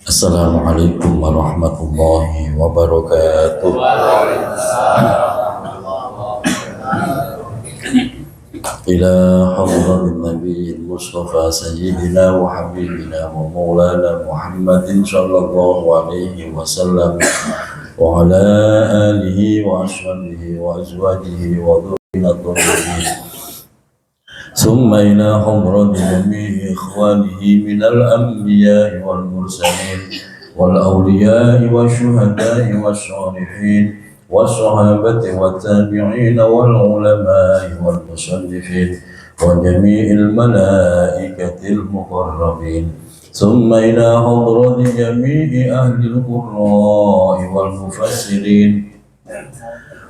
Assalamualaikum warahmatullahi wabarakatuh. Ila hadratin nabiyil mustafa sayyidina wa habibina wa maulana Muhammadin sallallahu alaihi wasallam wa ala alihi wa ashabihi wa azwajihi wa dhurriyyatihi ثم إلى حضرة جميع إخوانه من الأنبياء والمرسلين والأولياء والشهداء والصالحين والصحابة والتابعين والعلماء والمصنفين وجميع الملائكة المقربين ثم إلى حضرة جميع أهل القراء والمفسرين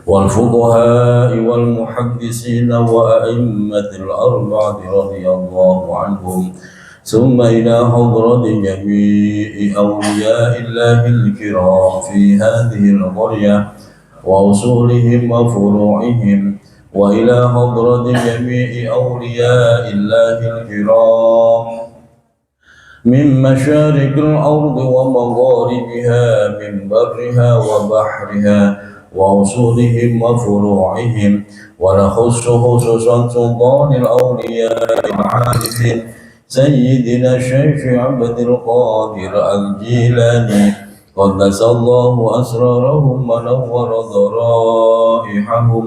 والفقهاء والمحدثين وأئمة الأربعة رضي الله عنهم ثم إلى حضرة جميع أولياء الله الكرام في هذه القرية وأصولهم وفروعهم وإلى حضرة جميع أولياء الله الكرام من مشارق الأرض ومغاربها من برها وبحرها وأصولهم وفروعهم ونخص خصوصا سلطان الأولياء العارفين سيدنا الشيخ عبد القادر الجيلاني قدس الله أسرارهم ونور ضرائحهم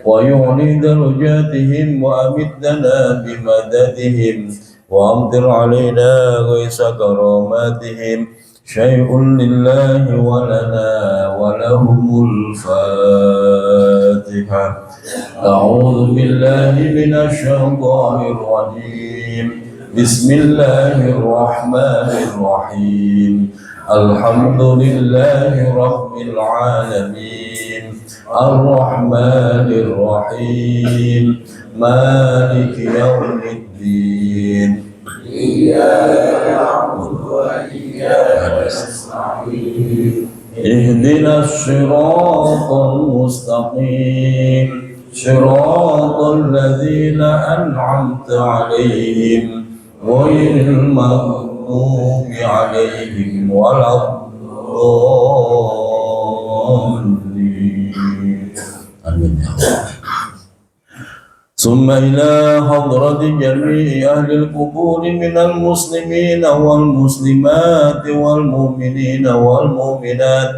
ويعلي درجاتهم وأمدنا بمددهم وأمطر علينا غيث كراماتهم شيء لله ولنا ولهم الفاتحة. أعوذ بالله من الشيطان الرجيم. بسم الله الرحمن الرحيم. الحمد لله رب العالمين الرحمن الرحيم مالك يوم الدين إياك نعبد وإياك نستعين اهدنا الصراط المستقيم صراط الذين أنعمت عليهم غير المغضوب عليهم ولا الضالين آمين يا الله. ثم إلى حضرة جميع أهل القبور من المسلمين والمسلمات والمؤمنين والمؤمنات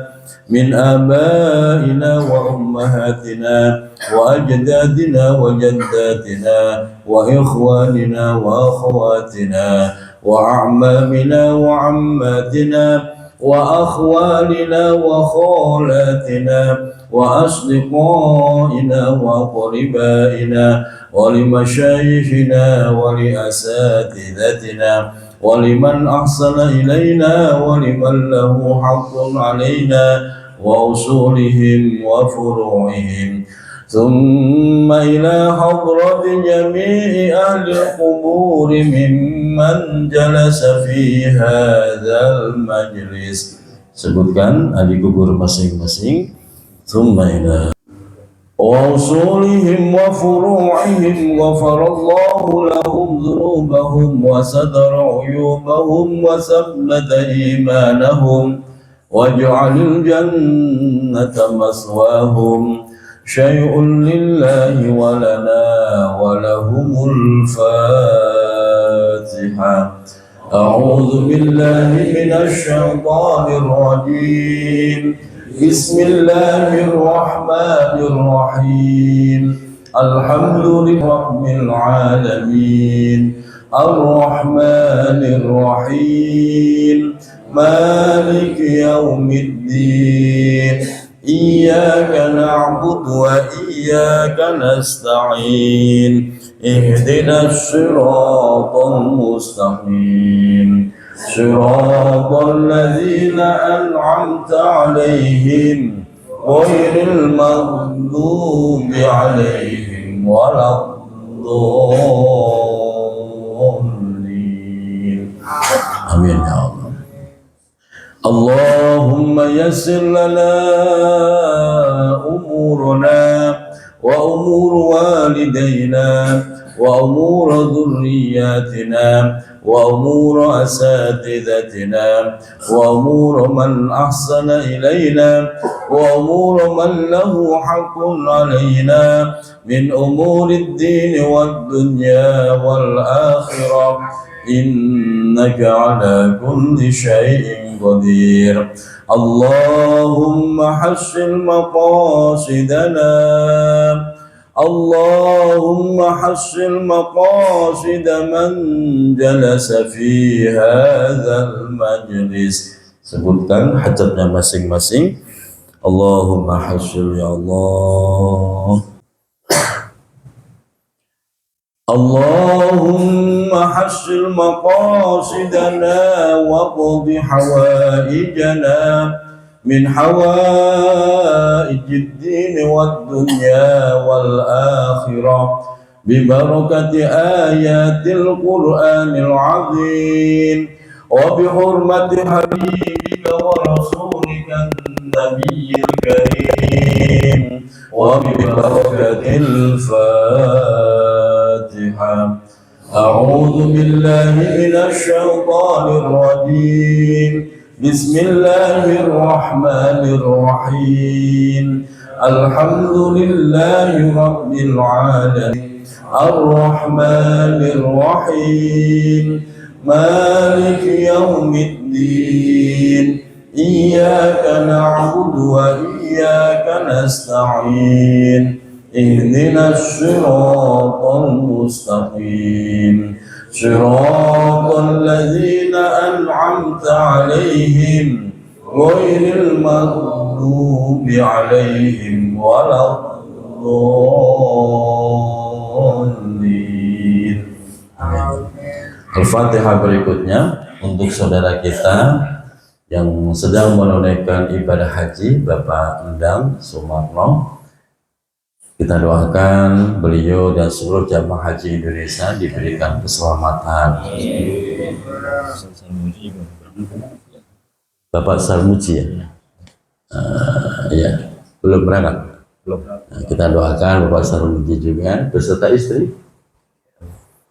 من آبائنا وأمهاتنا وأجدادنا وجداتنا وإخواننا وأخواتنا وأعمامنا وعماتنا وأخوالنا وخالاتنا وأصدقائنا وقربائنا ولمشايخنا ولأساتذتنا ولمن أحسن إلينا ولمن له حق علينا وأصولهم وفروعهم ثم إلى حضرة جميع أهل القبور ممن جلس في هذا المجلس. Sebutkan ahli kubur masing-masing. ثم إلى وأصولهم وفروعهم غفر الله لهم ذنوبهم وستر عيوبهم وثبت إيمانهم واجعل الجنة مثواهم شيء لله ولنا ولهم الفاتحة. أعوذ بالله من الشيطان الرجيم. بسم الله الرحمن الرحيم. الحمد لله رب العالمين الرحمن الرحيم مالك يوم الدين إياك نعبد وإياك نستعين اهدنا الصراط المستقيم صراط الذين أنعمت عليهم غير المغضوب عليهم ولا الضالين آمين يا الله. اللهم يسر لنا أمورنا وأمور والدينا وأمور ذرياتنا وأمور أساتذتنا وأمور من أحسن إلينا وأمور من له حق علينا من أمور الدين والدنيا والآخرة إنك على كل شيء قدير. اللهم حسن مقاصدنا اللهم حسن مقاصد من جلس في هذا المجلس. Sebutkan hajatnya masing-masing. Allahumma hasil ya Allah. Allahumma hasil maqasidana wa qadi hawaijana min hawaijid din wad dunya wal akhirah bi barakati ayatil Qur'anil azim wa bi hurmati habibika wa rasulika nabiyil karim wa bi barakatil Fatihah. A'udzu billahi minasy syaithanir rajim. Bismillahirrahmanirrahim. Alhamdulillahi rabbil alamin. Ar-Rahmanir Rahim. Maliki yaumiddin. Iyyaka na'budu wa iyyaka nasta'in. Ihdinas siratal mustaqim. Siratal ladzina an'amta 'alaihim ghairil maghdubi 'alaihim waladdallin. Al-Fatihah berikutnya untuk saudara kita yang sedang menunaikan ibadah haji, Bapak Endang Sumarno. Kita doakan beliau dan seluruh jamaah haji Indonesia diberikan keselamatan. Bapak Sarmuji ya? Ya, belum berangkat. Nah, kita doakan Bapak Sarmuji juga beserta istri.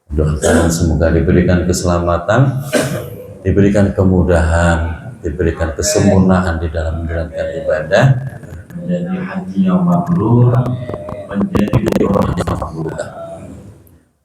Doakan semoga diberikan keselamatan, diberikan kemudahan, diberikan kesempurnaan di dalam menjalankan ibadah, menjadi haji yang mabrur, menjadi orang yang mabrur.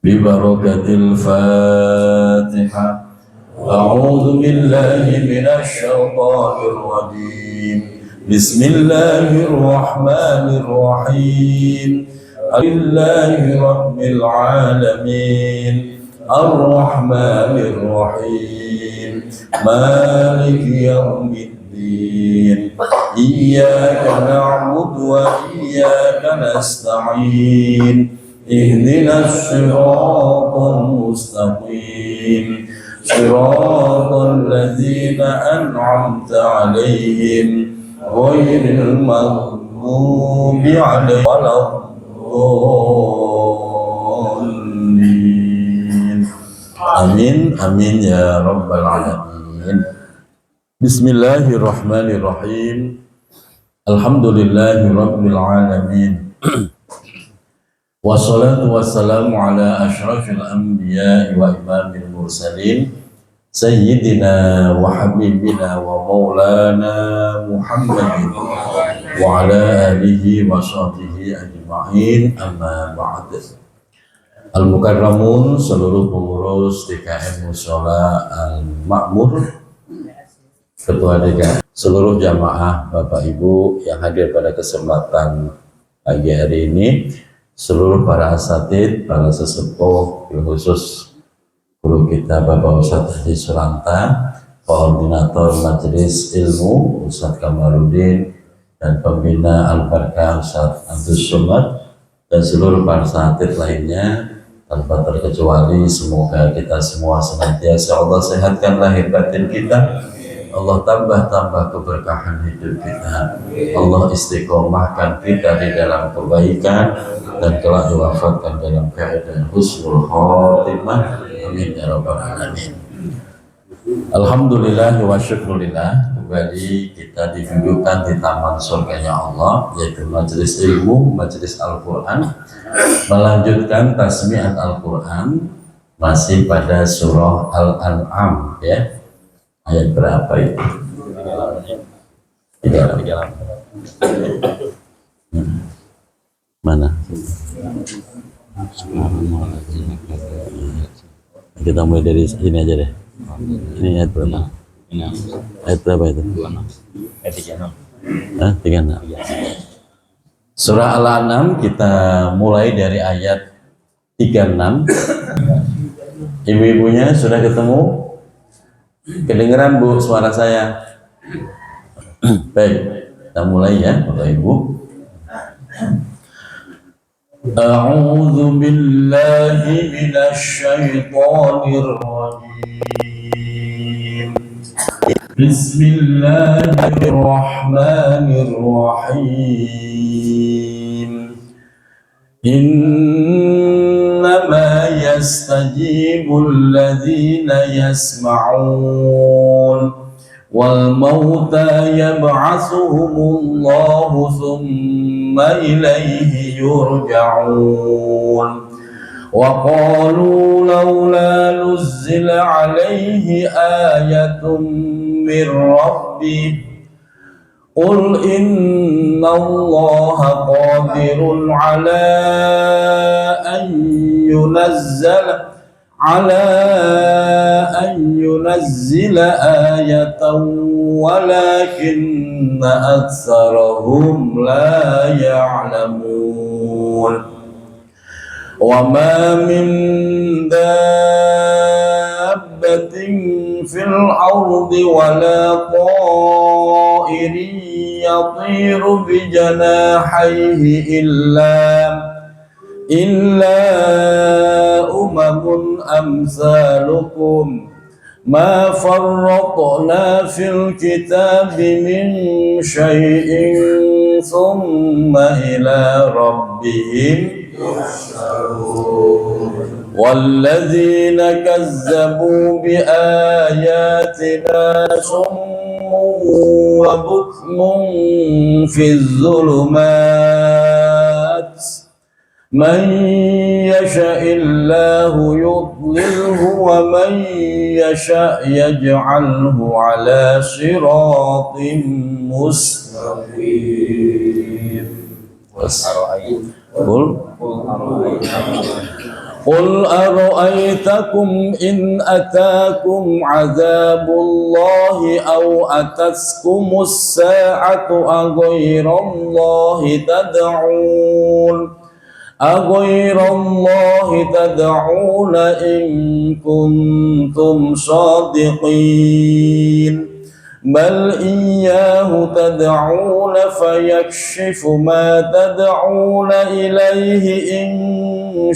Bi barakatil Fatihah. A'udzu billahi minasy syaithanir rajim. Bismillahirrahmanirrahim. Alhamdulillahi rabbil alamin. Ar-Rahmanir Rahim. Maliki yaumiddin. Iyyaka na'budu wa iyyaka nasta'in. Ihdinas siratal mustaqim. Siratal ladzina an'amta 'alaihim ghairil maghdubi 'alaihim waladdallin. Amin amin ya rabbal alamin. Bismillahirrahmanirrahim. Alhamdulillahi rabbil alamin. Wassalatu wassalamu ala asyrafil anbiya'i wa imamil mursalin sayyidina wa habibina wa maulana Muhammadin wa ala alihi wa sahbihi ajma'in, amma ba'd. Al-Mukarramun, seluruh pengurus DKM Mushola Al-Makmur, Ketua DKM, seluruh jamaah Bapak Ibu yang hadir pada kesempatan pagi hari ini, seluruh para asatid, para sesepuh, khusus guru kita Bapak Ustadz Haji Suranta, Koordinator Majelis Ilmu Ustadz Kamarudin, dan pembina Al-Barkah Ustadz Abdus Somad, dan seluruh para asatid lainnya tanpa terkecuali. Semoga kita semua senantiasa Allah sehatkan lahir batin kita, Allah tambah keberkahan hidup kita, Allah istiqomahkan kita di dalam kebaikan, dan telah diwafatkan dalam keadaan husnul khotimah. Amin ya rabbal alamin. Alhamdulillah wa syukurillah, kembali kita ditunjukkan di taman surganya Allah, yaitu majelis ilmu, majelis Al-Quran, melanjutkan tasmi'at Al-Quran, masih pada surah Al-An'am, ya. Ayat berapa itu? 38. Mana? Kita mulai dari sini aja deh. Ini ayat berapa? Ayat berapa itu? 36. 36. Surah Al-An'am kita mulai dari ayat 36. Ibu-ibunya sudah ketemu? Kedengeran Bu suara saya? Baik, kita mulai ya Bapak Ibu. A'udzu billahi minasy syaithanir rajim. Bismillahirrahmanirrahim. Innama yastajibul ladzina yasma'un wal mauta yab'atsuhumullahu thumma ilayhi yurja'un wa qalu laula nuzzila alayhi ayatun min rabbih qul innallaha qadirun ala an yunazzila ayatan walakinna aktsarahum la ya'lamun wa ma min dabbatin fil ardi wala ta'irin yatiru bi janahihi illa umamun amsalukum ma farratna fil kitabi min syai'in thumma ila rabbihim walladzina kazzabu bi ayatina summun wa bukmun fi dhulumat man yasha'illahu yudlilhu wa man yasha' yaj'alhu ala siratin mustaqim. Qul ara'aytakum in atakum azabullahi aw ataskumus sa'atu aghayrallahi tad'una in kuntum shadiqin bal iyyahu tad'una fayakshifu ma tad'una ilayhi in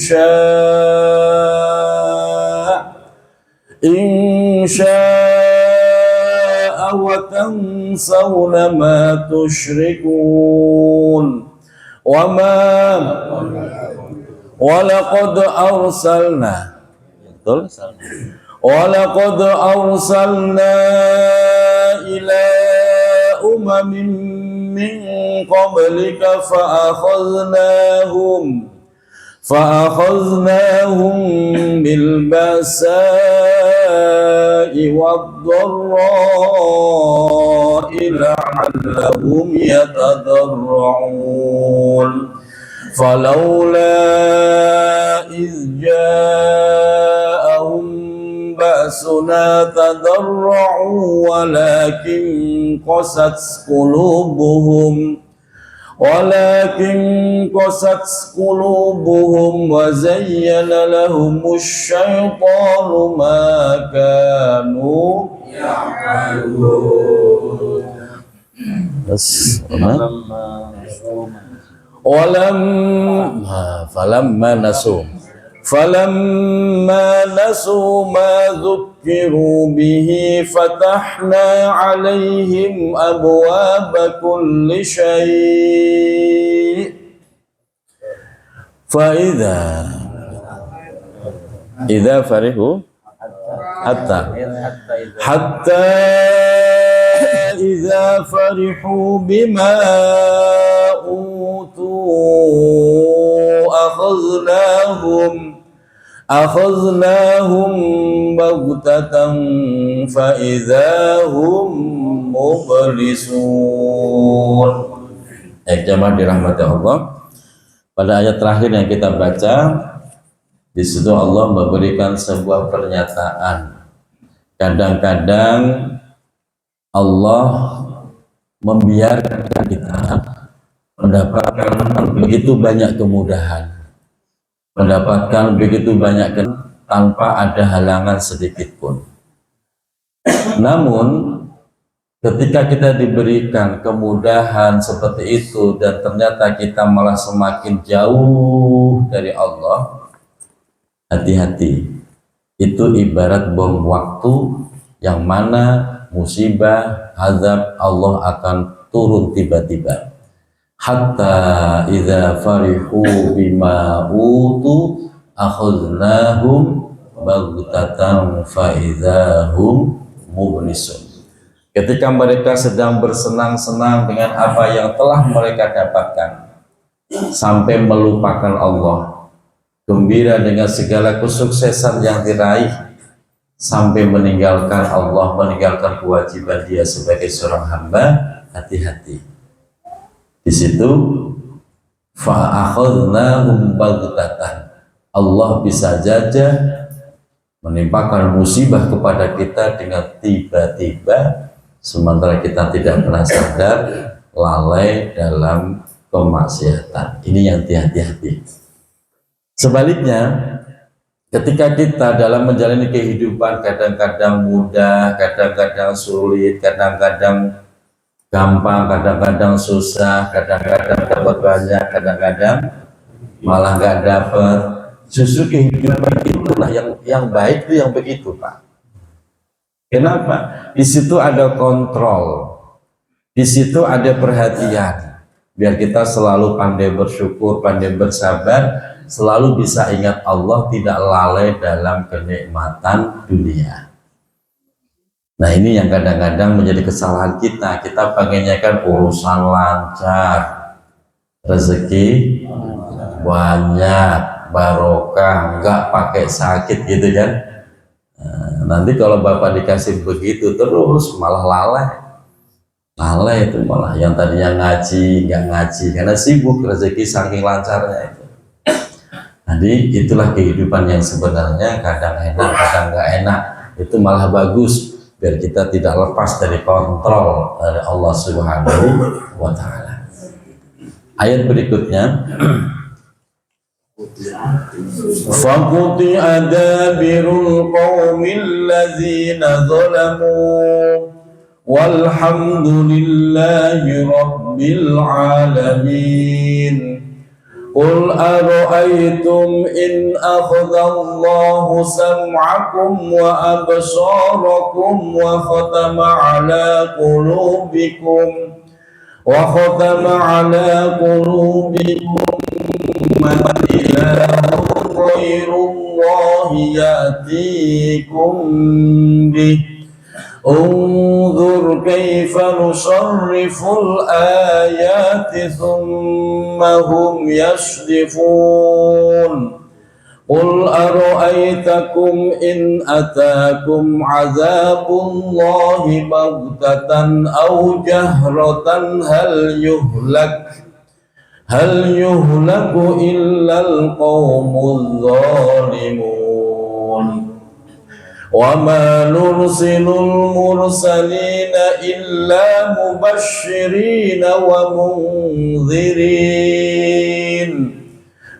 sha'a wa tansawna ma tushrikun walaqad arsalna ila umamin min qablika fa'akhadhnahum bil ba'sa'i wad-dharra'i la'allahum yatadarra'un falawla idh ja'ahum ba'suna tadarra'u walakin qasat qulubuhum wa zayyana lahumusy syaitanu ma kanu ya'malun. Falamma nasu ma dhukkiru bihi fatahna alaihim abwaba kulli syai' fa idza farihu hatta idza farihu bima utu akhadnahum baghtatan fa idza hum mublisun. Jamaah dirahmati Allah, pada ayat terakhir yang kita baca, di situ Allah memberikan sebuah pernyataan. Kadang-kadang Allah membiarkan kita mendapatkan begitu banyak kemudahan, mendapatkan begitu banyak tanpa ada halangan sedikit pun. Namun ketika kita diberikan kemudahan seperti itu dan ternyata kita malah semakin jauh dari Allah, hati-hati. Itu ibarat bom waktu yang mana musibah, azab Allah akan turun tiba-tiba. Hatta idza farihu bima utu akhadnahum baghtatan fa idza hum mublisun. Ketika mereka sedang bersenang-senang dengan apa yang telah mereka dapatkan, sampai melupakan Allah, gembira dengan segala kesuksesan yang diraih, sampai meninggalkan Allah, meninggalkan kewajiban dia sebagai seorang hamba, hati-hati. Di situ fa'akhadnahum baghtatan, Allah bisa saja menimpakan musibah kepada kita dengan tiba-tiba, sementara kita tidak pernah sadar, lalai dalam kemaksiatan. Ini yang hati-hati. Sebaliknya, ketika kita dalam menjalani kehidupan kadang-kadang mudah, kadang-kadang sulit, kadang-kadang gampang, kadang-kadang susah, kadang-kadang dapat banyak, kadang-kadang malah nggak dapat. Justru kehidupan itulah yang baik, itu yang begitu, Pak. Kenapa? Di situ ada kontrol, di situ ada perhatian, biar kita selalu pandai bersyukur, pandai bersabar, selalu bisa ingat Allah, tidak lalai dalam kenikmatan dunia. Nah, ini yang kadang-kadang menjadi kesalahan kita. Kita pengennya kan urusan lancar, rezeki banyak, barokah, nggak pakai sakit gitu kan. Nanti kalau Bapak dikasih begitu terus malah lalai itu, malah yang tadinya ngaji nggak ngaji karena sibuk, rezeki saking lancarnya itu. Jadi itulah kehidupan yang sebenarnya, kadang enak kadang nggak enak, itu malah bagus biar kita tidak lepas dari kontrol dari Allah Subhanahu wa Ta'ala. Ayat berikutnya, فَقُطِعَ دَابِرُ الْقَوْمِ الَّذِينَ ظَلَمُوا وَالْحَمْدُ لِلَّهِ رَبِّ الْعَالَمِينَ قُلْ أَرَأَيْتُمْ إِنْ أَخَذَ اللَّهُ سَمْعَكُمْ وَأَبْصَارَكُمْ وَخَتَمَ عَلَى قُلُوبِكُمْ مَنْ إِلَٰهٌ غَيْرُ اللَّهِ يَأْتِيكُمْ بِهِ انظُرْ كَيْفَ نُصَرِّفُ الْآيَاتِ ثُمَّ هُمْ يَصْدِفُونَ قُلْ أَرَأَيْتَكُمْ إِنْ أَتَاكُمْ عَذَابُ اللَّهِ بَغْتَةً أَوْ جَهْرَةً هل يهلك إلا القوم الظالمون وما نرسل المرسلين إلا مبشرين ومنذرين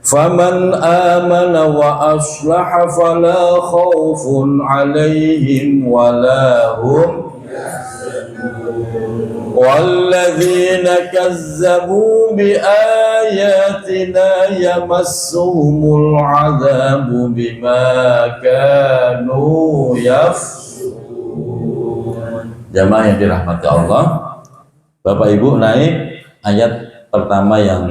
فمن آمن وأصلح فلا خوف عليهم ولا هم والذين كذبوا بآياتنا يمسهم العذاب بما كانوا يفسقون. Jamaah yang dirahmati Allah, Bapak Ibu, naik ayat pertama yang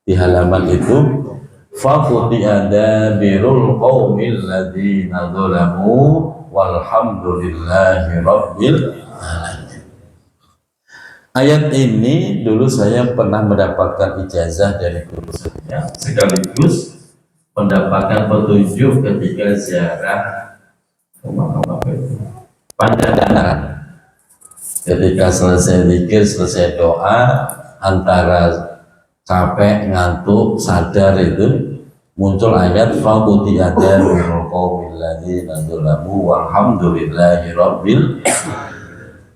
di halaman itu, فَقُطِعَ دَابِرُ الْقَوْمِ الَّذِينَ ظَلَمُوا walhamdulillahi rabbil alamin. Ayat ini dulu saya pernah mendapatkan ijazah dari guru saya, sekaligus mendapatkan petunjuk ketika ziarah Panjang. Ketika selesai zikir, selesai doa, antara capek, ngantuk, sadar itu muncul ayat faqutiyada birul qaumil ladzina dzalamu walhamdulillahi rabbil.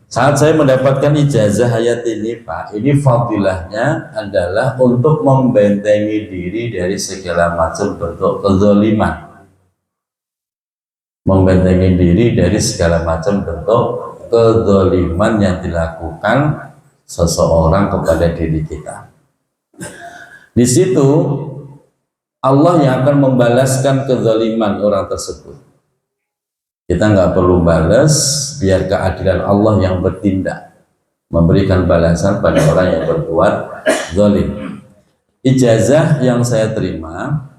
Saat saya mendapatkan ijazah ayat ini, Pak, ini fadilahnya adalah untuk membentengi diri dari segala macam bentuk kezaliman. Membentengi diri dari segala macam bentuk kezaliman yang dilakukan seseorang kepada diri kita. Di situ Allah yang akan membalaskan kezaliman orang tersebut. Kita nggak perlu balas, biar keadilan Allah yang bertindak, memberikan balasan pada orang yang berbuat zalim. Ijazah yang saya terima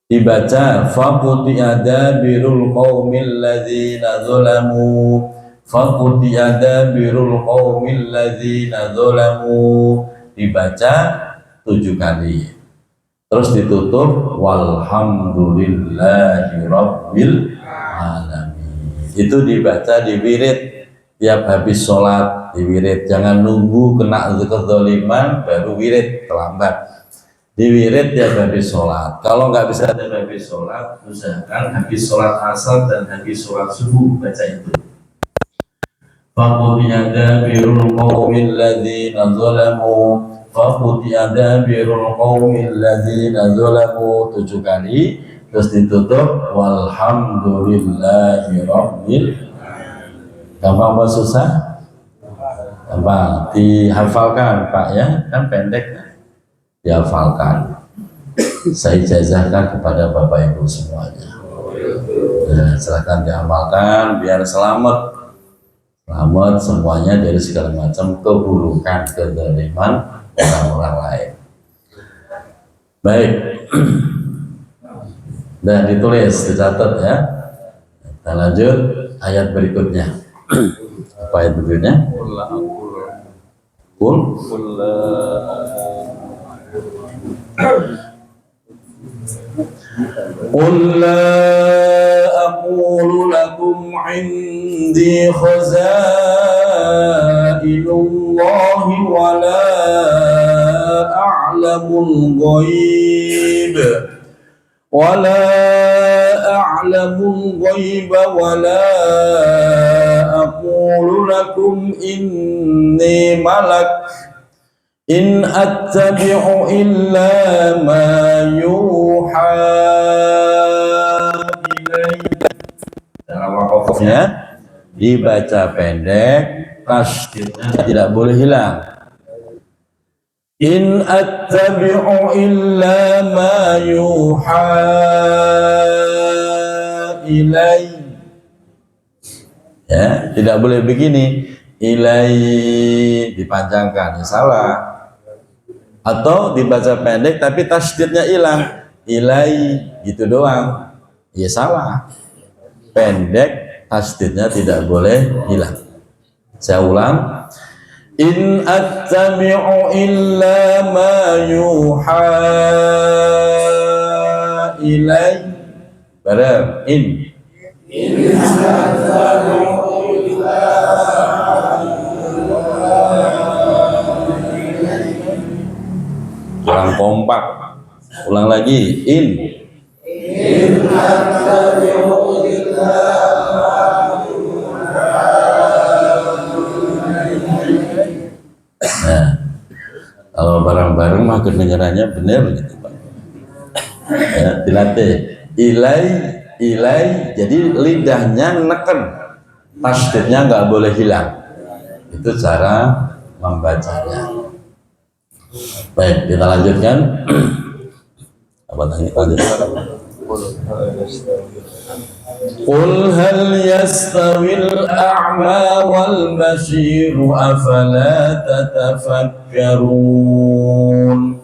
dibaca faqutiyada birul qaumil ladzina dzalamu, faqutiyada birul qaumil ladzina dzalamu, dibaca 7 kali, terus ditutup walhamdulillahi rabbil alamin. Itu dibaca di wirid tiap habis sholat, di wirid. Jangan nunggu kena kezaliman baru wirid, terlambat. Di wirid tiap habis sholat. Kalau nggak bisa tiap habis sholat, usahakan habis sholat asar dan habis sholat subuh baca itu. Faqutiyada birul qaumil ladzina dzalamu, faqutiyada birul qaumil ladzina dzalamu 7 kali, terus ditutup walhamdulillahi rabbil. Gampang apa susah? Gampang, dihafalkan Pak ya, kan pendek. Dihafalkan. Saya ijazahkan kepada Bapak Ibu semuanya. Nah, silahkan diamalkan biar selamat semuanya dari segala macam keburukan, kezaliman orang-orang lain. Baik. Dan ditulis, dicatat ya. Kita lanjut ayat berikutnya. Apa ayat berikutnya? قل لا أقول لكم عندي خزائن الله ولا أعلم الغيب ولا أقول لكم إني ملك إن أتبع إلا ما يوحى إلي. Dalam wakafnya dibaca pendek, tasydidnya tidak boleh hilang. In attabi'u illa ma yuha ilai. Ya, tidak boleh begini. Ilai dipanjangkan, ya salah. Atau dibaca pendek tapi tasydidnya hilang, ilai gitu doang, ya salah. Pendek tasydidnya tidak boleh hilang. Saya ulang, in attabi'u illa ma yuha ilai. Bareng in attabi'u illa kurang kompak. Ulang lagi, in nah, kalau bareng-bareng mah kedengarannya benar gitu Pak ya, dilatih ilai, jadi lidahnya neken, tasydidnya nggak boleh hilang. Itu cara membacanya. Baik, kita lanjutkan. Apa tadi? Qul hal yastawil a'ma wal basir afala tatafakkarun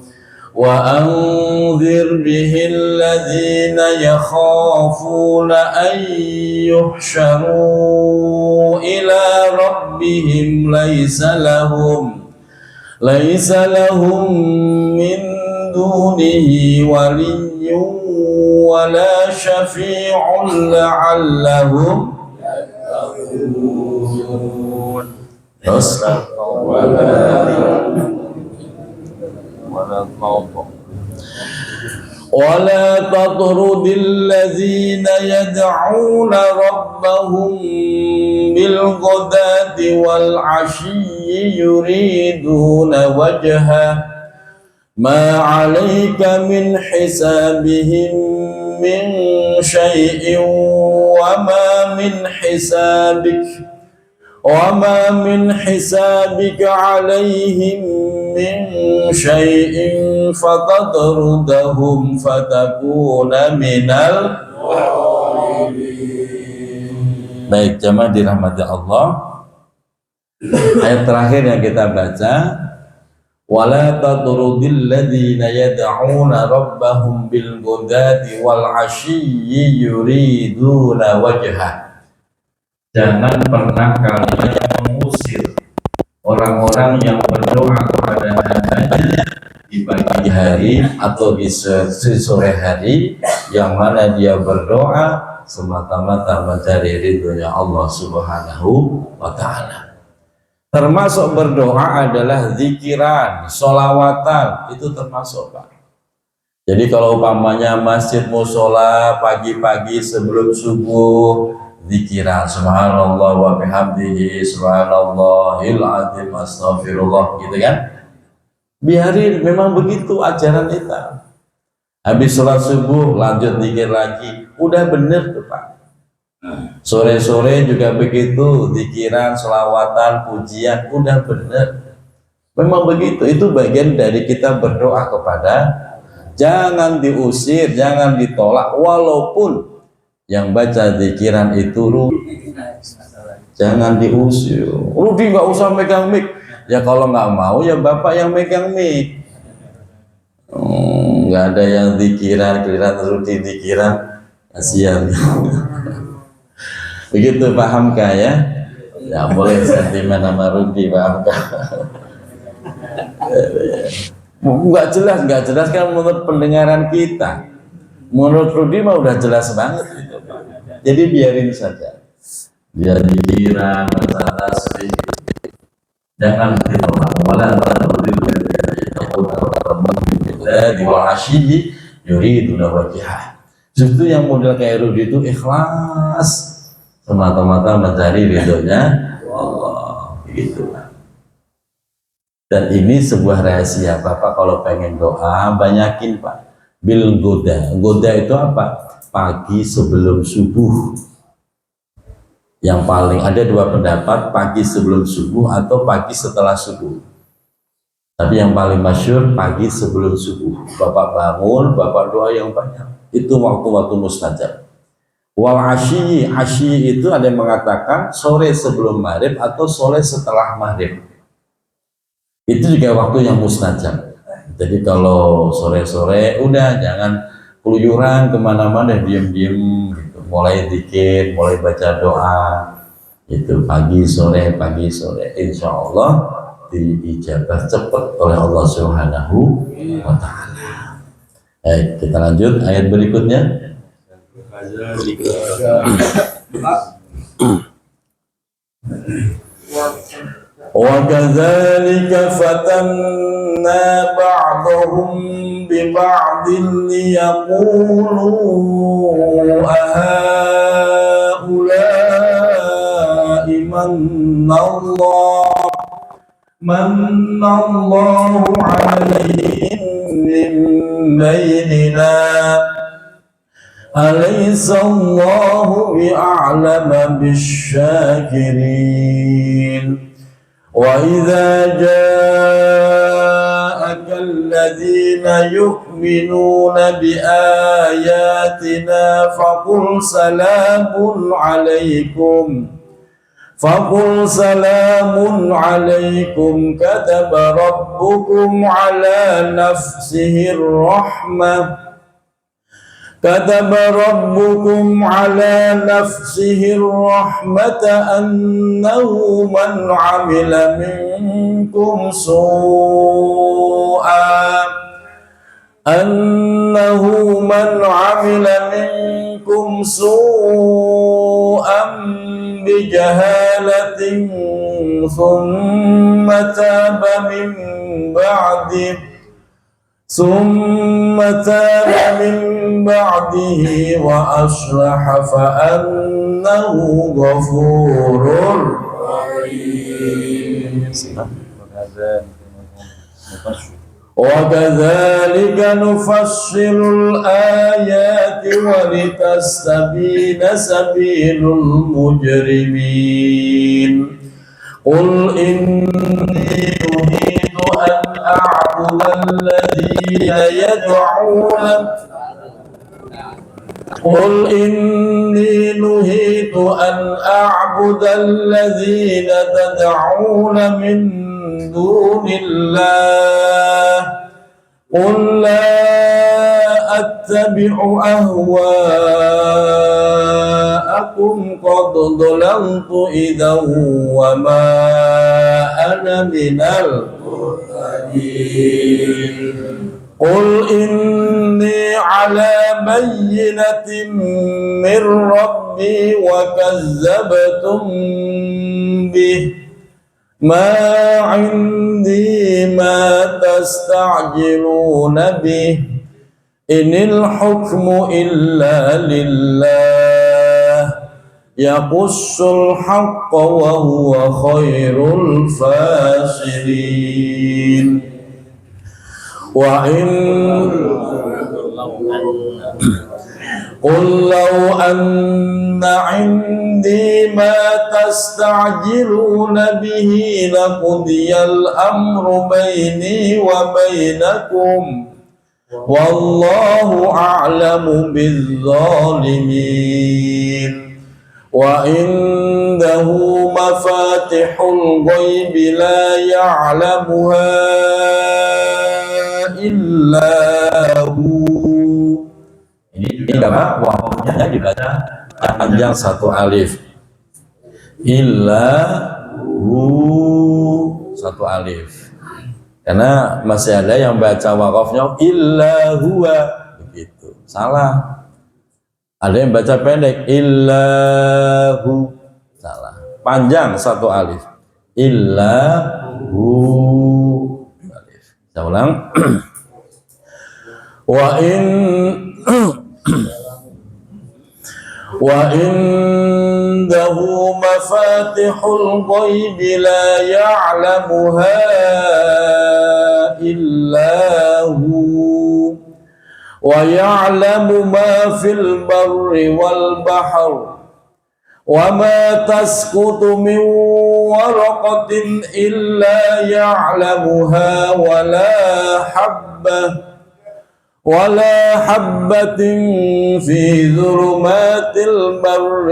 وأنذر به الذين يخافون أن يحشروا إلى ربهم ليس لهم من دونه ولي ولا شفيع لعلهم يتقون. ولا تطرد الذين يدعون ربهم بالغداة والعشي يريدون وجهه ما عليك من حسابهم من شيء وما من حسابك عليهم من شيء فتطردهم فتكون من الظالمين. Baik jamaah dirahmati Allah, ayat terakhir yang kita baca, wala tatrudil ladzina yad'una rabbahum bil ghadati wal 'ashiyyi yuriduna wajha. Jangan pernah kalian mengusir orang-orang yang berdoa kepada hambanya di pagi hari atau di sore hari, yang mana dia berdoa semata-mata mencari ridhonya Allah Subhanahu wa ta'ala. Termasuk berdoa adalah zikiran, sholawatan, itu termasuk Pak. Jadi kalau umpamanya masjid musola pagi-pagi sebelum subuh zikiran subhanallah wa bihamdihi subhanallahil azim astaghfirullah, gitu kan, biarin, memang begitu ajaran kita. Habis sholat subuh lanjut zikir lagi, udah bener tuh Pak. Sore-sore juga begitu, zikiran, sholawatan, pujian, udah bener, memang begitu. Itu bagian dari kita berdoa kepada, jangan diusir, jangan ditolak, walaupun yang baca zikiran itu jangan diusir. Rudi nggak usah megang mic. Ya kalau nggak mau ya bapak yang megang mic. Nggak ada yang zikiran, Rudi zikiran, kasihan. Begitu, pahamkah ya? Ya boleh sentimen sama Rudi, pahamkah? Nggak jelas kan menurut pendengaran kita. Menurut Rudi mah udah jelas banget gitu, Pak. Jadi biarin saja. Dia zikiran, baca tasbih, jangan ditolak. Wala di wa'asyihi yuriduna wajhah. Justru yang model kayak Rudi itu ikhlas, semata-mata mencari ridhonya Allah, gitu. Dan ini sebuah rahasia, Bapak kalau pengen doa banyakin Pak. Bil goda itu apa? Pagi sebelum subuh. Yang paling ada dua pendapat, pagi sebelum subuh atau pagi setelah subuh. Tapi yang paling masyhur pagi sebelum subuh. Bapak bangun, Bapak doa yang banyak. Itu waktu-waktu mustajab. Wal asyi itu ada yang mengatakan sore sebelum maghrib atau sore setelah maghrib. Itu juga waktu yang mustajab. Jadi kalau sore-sore udah jangan keluyuran kemana-mana, diem-diem gitu. Mulai zikir, mulai baca doa, itu pagi sore, insya Allah diijabah cepat oleh Allah Subhanahu wa ta'ala. Baik, kita lanjut ayat berikutnya. وَكَذَلِكَ فَتَنَّا بَعْضَهُمْ بِبَعْضٍ لِيَقُولُوا أَهَؤُلَاءِ مَنَّ اللَّهُ عَلَيْهِمْ مِنْ بَيْنِنَا أَلَيْسَ اللَّهُ بِأَعْلَمَ بِالشَّاكِرِينَ وَإِذَا جَاءَكَ الَّذِينَ يُؤْمِنُونَ بِآيَاتِنَا فَقُلْ سَلَامٌ فقل سلام عليكم كتب ربكم على نفسه الرحمة كتب ربكم على نفسه الرحمة أنه من عمل منكم سوءا بجهالة ثم تاب من بعده وأصلح فأنه غفور رحيم. وكذلك نفصل الآيات ولتستبين سبيل المجرمين. قل إني نهيت أن أعبد الذين تدعون من دون الله قل لا أتبع أهواءكم قد ضللت إذا وما أنا من المهتدين. قل إني على بينة من ربي وكذبتم به ما عندي ما تستعجلون به إن الحكم إلا لله يقص الحق وهو خير الفاصلين. قل لو أن عندي ما تستعجلون به لقضي الأمر بيني وبينكم والله أعلم بالظالمين. وعنده مفاتح الغيب لا يعلمها إلا هو. Ini apa? Waktunya dibaca panjang satu alif. Illa hu satu alif. Karena masih ada yang baca wakafnya illa huwa begitu. Salah. Ada yang baca pendek illa hu. Salah. Panjang satu alif. Illa hu alif. Saya ulang. وعنده مفاتح الغيب لا يعلمها إلا هو ويعلم ما في البر والبحر وما تسقط من ورقة إلا يعلمها ولا حبة في ظلمات البر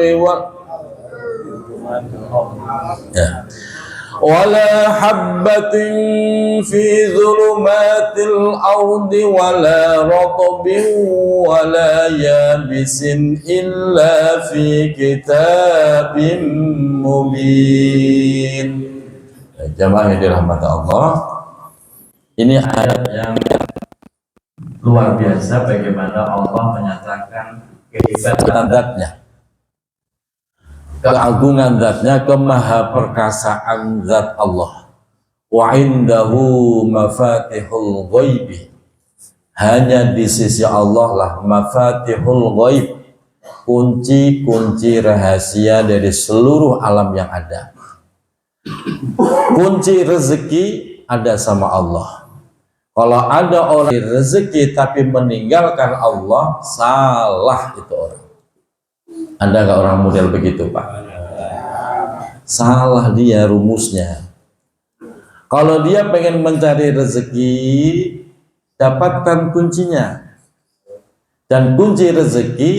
ولا حبة في ظلمات الأرض ولا رطب ولا يابس إلا في كتاب مبين. Jamaah yang dirahmati Allah, ini ayat yang luar biasa bagaimana Allah menyatakan kehebatan zatnya, keagungan zatnya, kemahaperkasaan zat Allah. Wa indahu mafatihul ghaibi, hanya di sisi Allah lah mafatihul ghaib, kunci-kunci rahasia dari seluruh alam yang ada. Kunci rezeki ada sama Allah. Kalau ada orang rezeki tapi meninggalkan Allah, salah itu orang. Ada nggak orang model begitu, Pak? Salah dia rumusnya. Kalau dia pengen mencari rezeki, dapatkan kuncinya. Dan kunci rezeki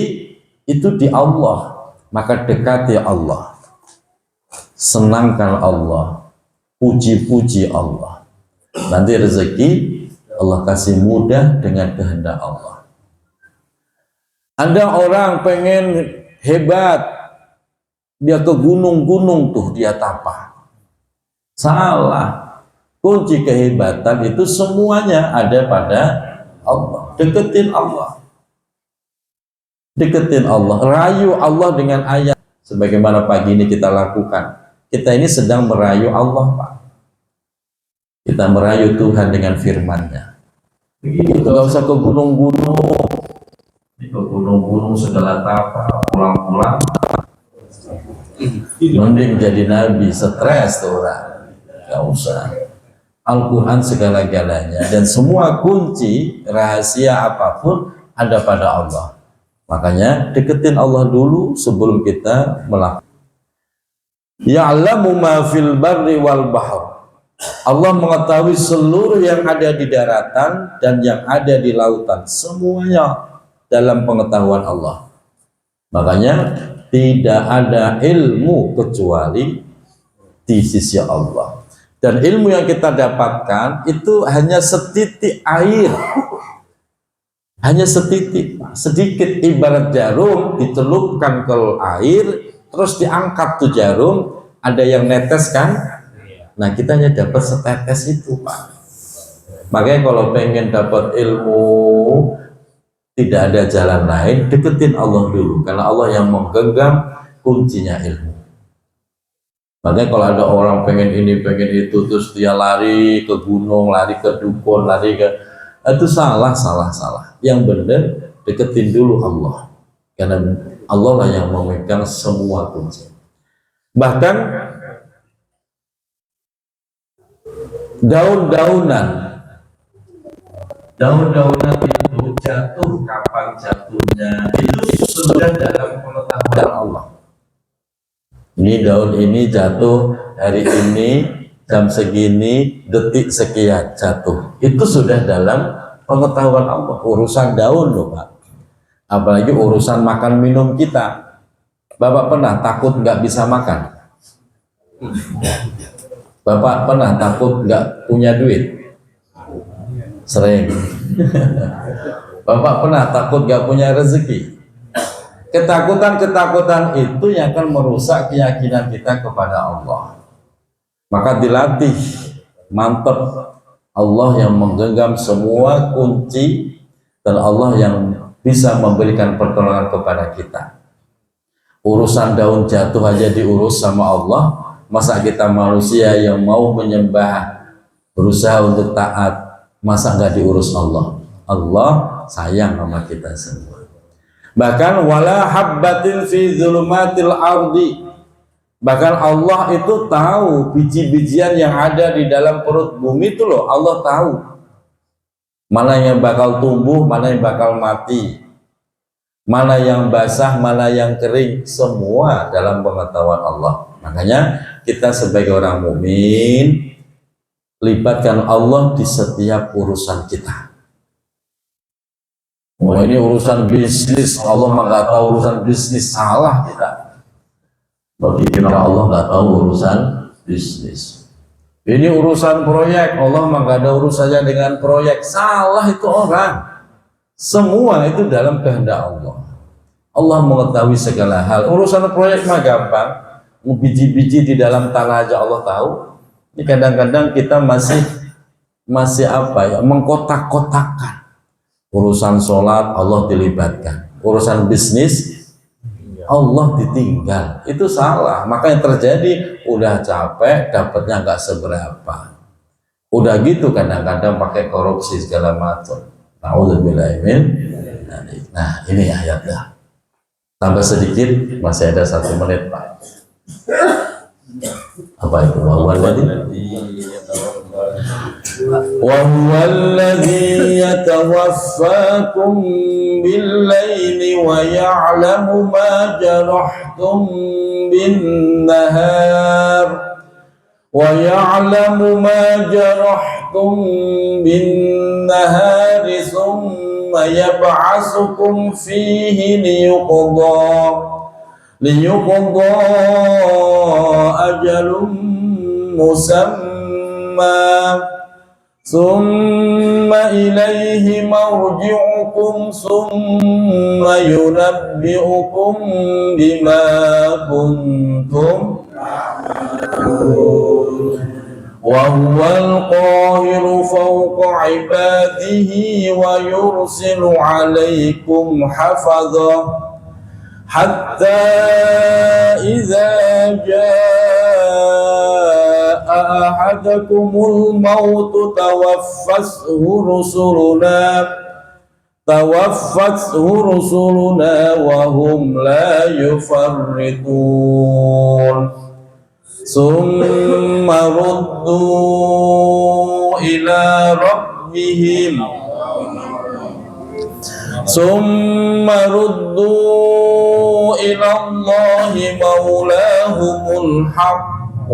itu di Allah, maka dekati Allah. senangkan Allah, puji-puji Allah. Nanti rezeki Allah kasih mudah dengan kehendak Allah. Ada orang pengen hebat, dia ke gunung-gunung tuh dia tapah. Salah. Kunci kehebatan itu semuanya ada pada Allah. Deketin Allah. Deketin Allah. Rayu Allah dengan ayat. Sebagaimana pagi ini kita lakukan. Kita ini sedang merayu Allah, Pak. Kita merayu Tuhan dengan firman-Nya. Begitu, gak usah ke gunung-gunung. Ke gunung-gunung segala tapa, pulang-pulang. Mending jadi nabi, stres tuh orang. Gak usah. Al-Quran segala-galanya dan semua kunci rahasia apapun ada pada Allah. Makanya deketin Allah dulu sebelum kita melakukan. Ya'lamu ma fil barri wal bahr. Allah mengetahui seluruh yang ada di daratan dan yang ada di lautan, semuanya dalam pengetahuan Allah. Makanya tidak ada ilmu kecuali di sisi Allah. Dan ilmu yang kita dapatkan itu hanya setitik air, hanya setitik, sedikit, ibarat jarum dicelupkan ke air, terus diangkat tuh jarum, ada yang netes kan? Nah kita hanya dapat setetes itu, Pak. Makanya kalau pengen dapat ilmu, tidak ada jalan lain, deketin Allah dulu, karena Allah yang menggenggam kuncinya ilmu. Makanya kalau ada orang pengen ini, pengen itu, terus dia lari ke gunung, lari ke dukun, lari ke... Itu salah. Yang benar, deketin dulu Allah. Karena Allah lah yang memegang semua kunci. Bahkan, daun-daunan itu jatuh, kapan jatuhnya, itu sudah dalam pengetahuan Allah. Ini daun ini jatuh hari ini jam segini, detik sekian jatuh. Itu sudah dalam pengetahuan Allah. Urusan daun loh, Pak. Apalagi urusan makan minum kita. Bapak pernah takut nggak bisa makan? Bapak pernah takut nggak punya duit? Sering. Bapak pernah takut nggak punya rezeki? Ketakutan itu yang akan merusak keyakinan kita kepada Allah. Maka dilatih, mantap. Allah yang menggenggam semua kunci dan Allah yang bisa memberikan pertolongan kepada kita. Urusan daun jatuh aja diurus sama Allah, masa kita manusia yang mau menyembah, berusaha untuk taat, masa nggak diurus Allah? Allah sayang sama kita semua. Bahkan wala habbatin fi zulumatil ardi. Bahkan Allah itu tahu biji-bijian yang ada di dalam perut bumi itu loh, Allah tahu. Mana yang bakal tumbuh, mana yang bakal mati. Mana yang basah, mana yang kering, semua dalam pengetahuan Allah. Makanya kita sebagai orang mukmin libatkan Allah di setiap urusan kita. Oh ini urusan bisnis, Allah mah nggak tahu urusan bisnis, salah kita. Bagi kita Allah nggak tahu urusan bisnis. Ini urusan proyek, Allah mah nggak ada urusannya dengan proyek, salah itu orang. Semua itu dalam kehendak Allah. Allah mengetahui segala hal. Urusan proyek mah gampang, biji-biji di dalam tanah aja Allah tahu. Ini kadang-kadang kita masih apa ya, mengkotak-kotakan. Urusan sholat Allah dilibatkan, urusan bisnis Allah ditinggal, itu salah. Maka yang terjadi udah capek, dapatnya nggak seberapa. Udah gitu kadang-kadang pakai korupsi segala macam. Na'udzubillahimin. Nah ini ayatnya. Tambah sedikit, masih ada 1 menit, Pak. Apa itu? وهو الذي يتوفاكم بالليل ويعلم ما جرحتم بالنهار ثم يبعثكم فيه ليقضى liyuqda ajalum musamma summa ilaihi marji'ukum summa yunabbi'ukum bima kuntum wa huwal qahiru fawqa ibadihi wa yursilu alaikum hafadha hatta idza jaa ahadakumul maut tawaffathu rusuluna wa hum la yufarritun summa ruddu ila rabbihim ila Allahi maulahumul haqq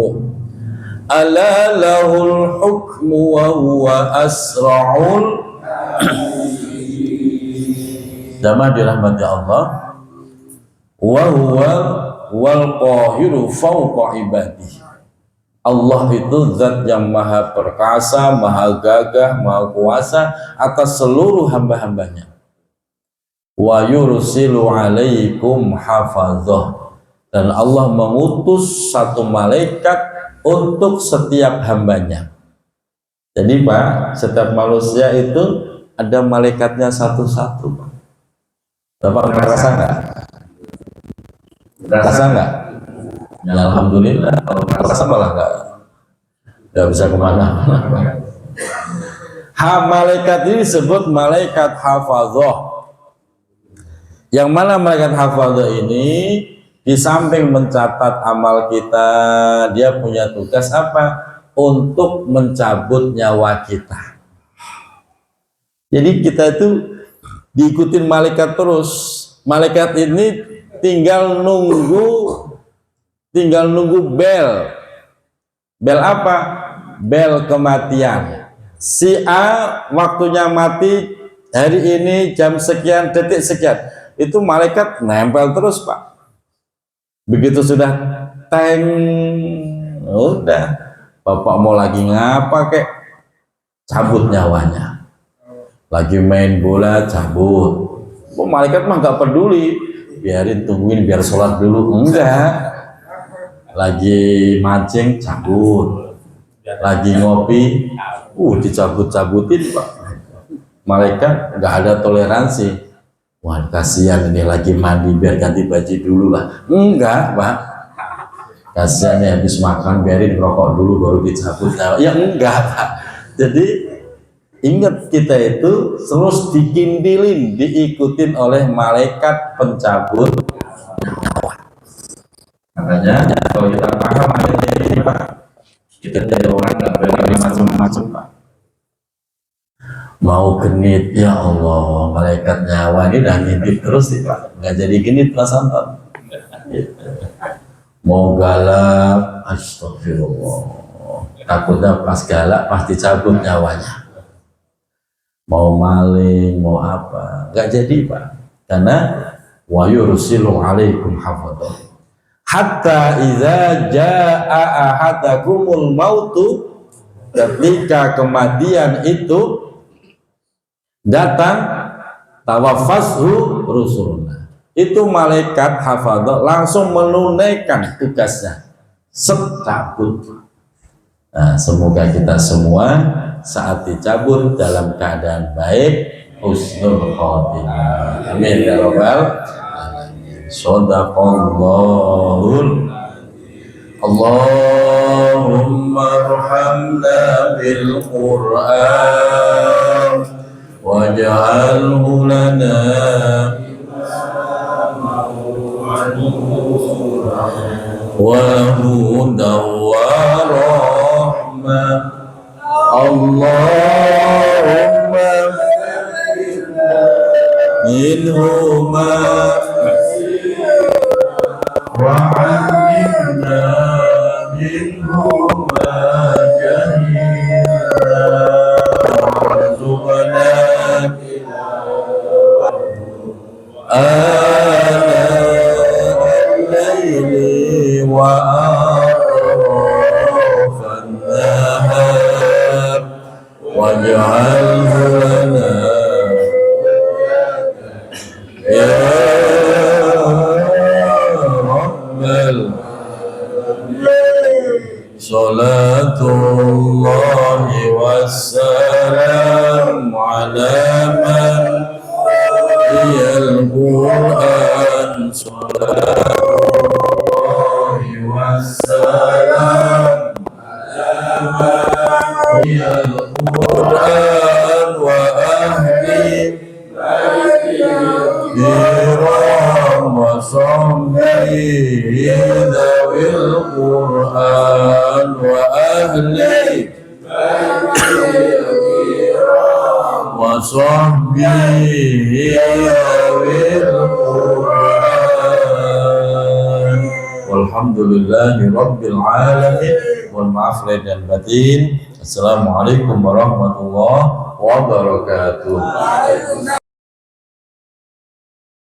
ala lahul hukmu wa huwa asra'ul jamaah dirahmati Allah wa huwa wal qahiru fawqa ibadihi. Allah itu zat yang maha perkasa, maha gagah, maha kuasa atas seluruh hamba-hambanya. Wa yursilu alaikum hafadzah, dan Allah mengutus satu malaikat untuk setiap hambanya. Jadi Pak, setiap manusia itu ada malaikatnya satu-satu Pak. Bapak merasa nggak? Merasa nggak? Ya, alhamdulillah. Kalau merasa malah nggak bisa kemana. Malaikat ini disebut malaikat hafadzah. Yang mana malaikat hafadzah ini di samping mencatat amal kita, dia punya tugas apa? Untuk mencabut nyawa kita. Jadi kita itu diikutin malaikat terus. Malaikat ini tinggal nunggu bel. Bel apa? Bel kematian. Si A waktunya mati hari ini jam sekian, detik sekian. Itu malaikat nempel terus Pak. Begitu sudah teng, udah Bapak mau lagi ngapa kek, cabut nyawanya. Lagi main bola, cabut. Malaikat mah nggak peduli, biarin, tungguin biar sholat dulu. Enggak. Lagi mancing, cabut. Lagi ngopi, dicabut-cabutin Pak. Malaikat nggak ada toleransi. Wah, kasihan ini lagi mandi, biar ganti baju dulu lah. Enggak Pak. Kasihan ya, habis makan biarin rokok dulu baru dicabut. Ya enggak Pak. Jadi ingat, kita itu terus dikindilin, diikutin oleh malaikat pencabut nyawa. Makanya kalau kita paham ini Pak, kita jadi orang nggak boleh macam-macam Pak. Mau genit, ya Allah, malaikat nyawa ini udah ngintip terus nih Pak, nggak jadi genit Mas Anton. Mau galak, astagfirullah, takutnya pas galak pasti cabut nyawanya. Mau maling, mau apa, nggak jadi Pak, karena wa yursilu alaikum hafadzah hatta idza jaa ahadakumul mautu, ketika kematian itu datang, tawaffathu rusuluna, itu malaikat hafadzah langsung menunaikan tugasnya, cabut. Nah, semoga kita semua saat dicabut dalam keadaan baik, husnul khotimah. Amin ya rabbal alamin. Shadaqallahul. Allahumma arhamna bil Qur'an waj'alhu lana wa hudan wa rahmah. Allahumma minhuma wa 'allimna minhuma jahila warzuqna ana واجعله لنا يا رب صلاة الله والسلام على من هي القرآن صلاة الله والسلام هي القرآن وأهل كرام وصحبه ذوي القرآن وأهل وصحبه ذوي القرآن والحمد لله رب العالمين. Mohon maaf lahir dan batin. Assalamualaikum warahmatullahi wabarakatuh.